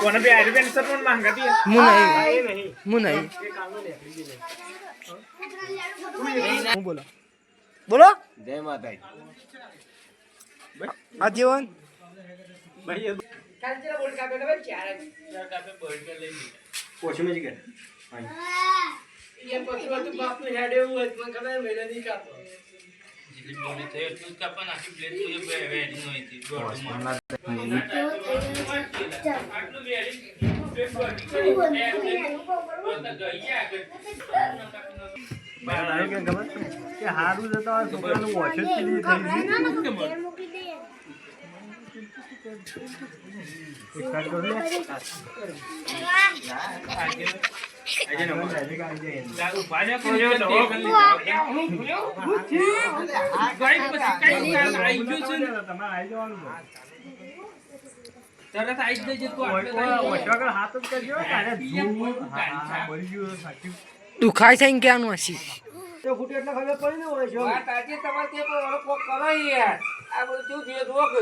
કોને બે રૂપિયા ની સર માંગા દી હું નહીં હું બોલો બોલો જય માતાજી આ જીવન ભાઈ કાંચરા બોલ કાપે ને ભાઈ ચાર કાપે બોલ કે લઈ લી પોછ મે જ કે ये पछवा तो बाप ने हेडे हुआ इतना कदा मेरे नहीं कापो जिले बोले थे तू कापा ना की प्लेट तो ये वेडिंग हुई थी आटलो वेडिंग प्लेट બાય કે ખબર કે હારું જતા છોકરાનું વોચ જ પીલી થઈ એક કાટ કર લે આજે નમો સાહેબ કે આજે લાગુ પાછા કોયો તો હું આ ગાઈ પછી કઈ આવી ગયો છે તમારે આવી જવાનું તરત આવી જજે તું આપણે વટવાગળ હાથ જ કરજો તારે ધૂળ હા બળી ગયો સાચું દુખાય છે ક્યાંનું હસી તો ફૂટ એટલે ખબર પડી ને હોય છે વાત આજે તમારે તે પર કોક કરો યાર આ બધું જે રોક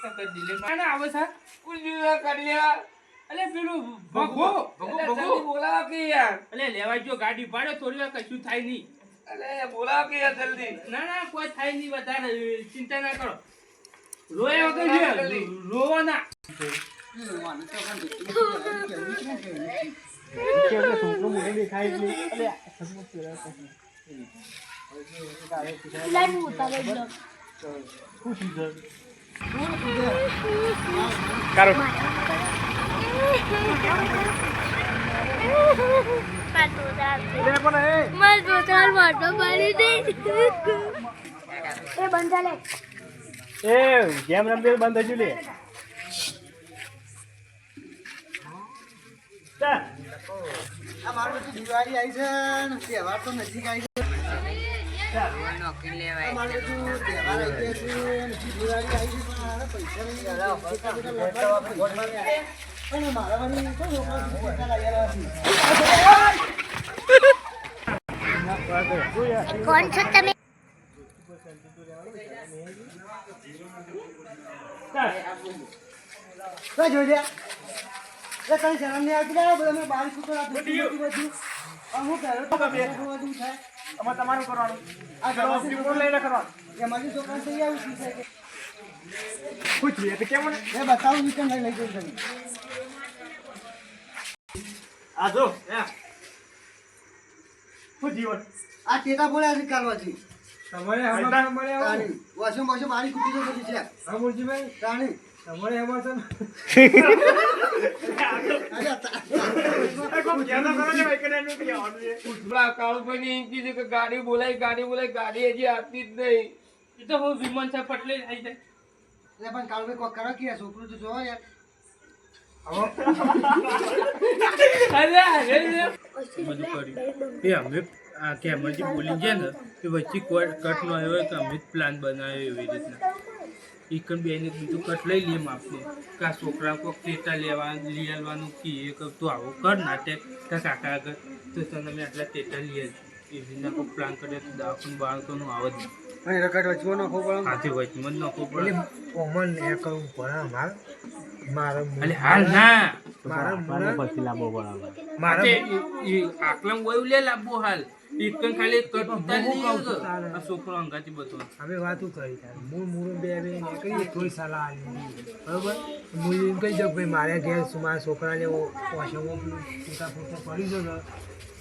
સતત દિલે ના આવે છે કુલ્યું કરી લે અલે પેલું ભગો બોલાવ કે યાર અલે લેવા જો ગાડી પાડો થોડી વાર કશું થાય નહીં અલે બોલાવ કે યાર જલ્દી ના કોઈ થાય નહીં વધારે ચિંતા ના કરો રોય વગર રોવો ના છોકરો મને દેખાય છે અલે સબમત પેલા લાઈન ઉતારે બ્લોક ખુશી છે કરો ગેમ રમવી બંધ થઈ લે દિવાળી આવી છે તહેવાર તો નજીક આવી છે કોણ છો તમે જોઈ લે કઈ શરમ નહીં આવતી બધા મેં બાર છૂટો બધું અમુક થાય અમારે તમારું કરવાનું આ રિપોર્ટ લઈને કરવાનું એમાંથી દુકાન થઈ આવી છે પૂછીએ તો કેમ મેં બતાવું નીકળ લઈ જઈ આ જો શું જીવન આ ટેટા બોલ્યા છે કાલવાથી તમારે વોશિંગ વોશિંગ મારી ખૂટી તો બધી છે અમુરજીભાઈ રાણી તમારે એમાં છે ગાડી બોલાય ગાડી હજી આપતી જ નહીં એ તો હું વિમાન છે પટલે આવી જાય પણ કાળુભાઈ કોક કરો કે છોકરું તો જોવા યાર અમે કેમરજી બોલી ગયા ને કે વચ્ચે કટ નો આવ્યો તો અમે પ્લાન બનાવ્યો એવી રીતના એકન બેને બીજું કટ લઈ લઈએ આપણે કા છોકરા કોક ટેટા લઈ આવવાનું કીએ તું આવો કર નાટક તા કાકા આગળ તો તને મેં આટલા ટેટા લઈ એવી રીતના કોઈ પ્લાન કરે તો દવાખાનું બાળકોનું આવે જ નહીં રકડ વચમાં નાખો પડે હાથે વચમાં નાખો પડે કોમન એ કરવું પડે મારે હાલ ના મારા પછી લાવવો પડે મારે એ આકલમ વયું લે લાવવો હાલ એકન ખાલી કટ ઉતારી આ છોકરો અંગાથી બધો હવે વાતું કરી મૂળ બે નીકળીએ થોડી સલાહ આલી બરોબર હું એમ કહી દઉં ભાઈ મારે ઘેર મારા છોકરાને ઓછામાં ફોટા પડી ગયો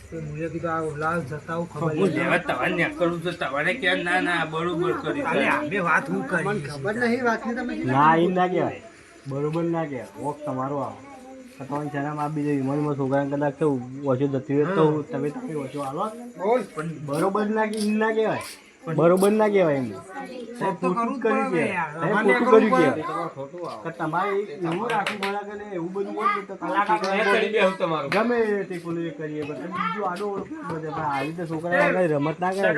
તો મુજે કીધું આ લાવ જતા હું ખબર લેવા તમારે ને કરું તો તમારે કે ના બરોબર કરી અમે વાત હું કરી ખબર નહીં વાતની તમે ના એ ના કહેવાય બરોબર ના કહેવાય ઓક તમારો આવો તમારી જરા માં બી વિમાનમાં છોકરા કદાચ તો ઓછો જતી હોય તો તમે ઓછો હાલો પણ બરોબર ના કહેવાય બરોબર ના કહેવાય એમ ખોટું કર્યું કે તમારે એવું રાખવું મળે કે એવું બધું હોય તો ગમે તે કોલી કરીએ બીજું આડો બધે આવી રીતે છોકરા રમત ના કરે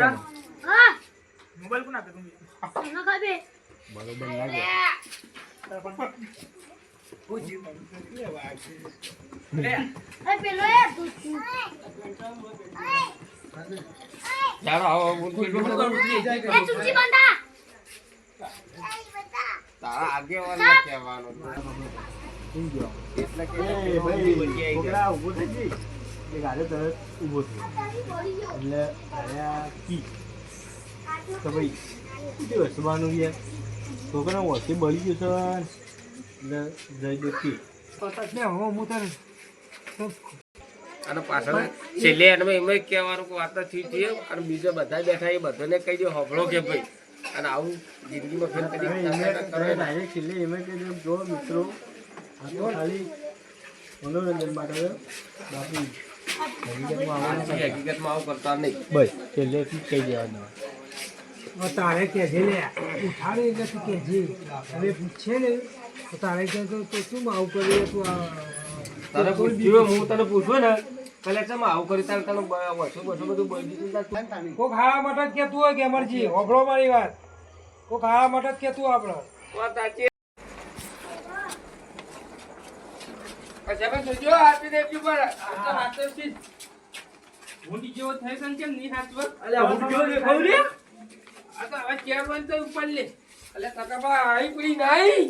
મોબાઈલ કોણ આપે બરોબર ના કહેવાય ચાલો આવો તારા આગેવાનને કહેવાનું એટલે કે છોકરા ઊભો થઈ ગઈ એટલે ગાડે તરત ઊભો થયો એટલે આયા કી તો ભાઈ શું વસવાનું યાર છોકરા વચ્ચે બળી ગયું છે એટલે જઈ દેખી હું તારે અને પાછળ છેલ્લે એમાં એમ કહેવાનું કે વાત નથી થઈએ અને બીજા બધા બેઠા એ બધાને કહી દો હબળો કે ભાઈ અને આવું જિંદગીમાં ફેર કદી ડાયરેક્ટ છેલ્લે એમ કહી દે જો મિત્રો આ તો ખાલી મનોરંજન માટે બાપુ હકીકતમાં આવું કરતા નહીં બસ છેલ્લે કહી દેવાનું તારે કહેજે લે ઉઠાડે એટલે તું કહેજે હવે પૂછે ને તો તારે કહે તો શું આવું કરીએ તું તને પૂછ્યું હું તને પૂછું ને પેલા ચમ આવું કરી તારે તને વસો બધું બોલી દીધું કોઈ ખાવા માટે જ કહેતું હોય કે અમરજી હોભળો મારી વાત કોઈ ખાવા માટે જ કહેતું આપણે વાત સાચી જોજો આપી દેજો પર ઊંડી જેવો થઈ ગયો કેમ નહીં હાચવત અલ્યા હું કેવો દેખાવ રે આ તો હવે ચેર બંધ તો ઉપર લે અલ્યા કાકા આવી પડી નહીં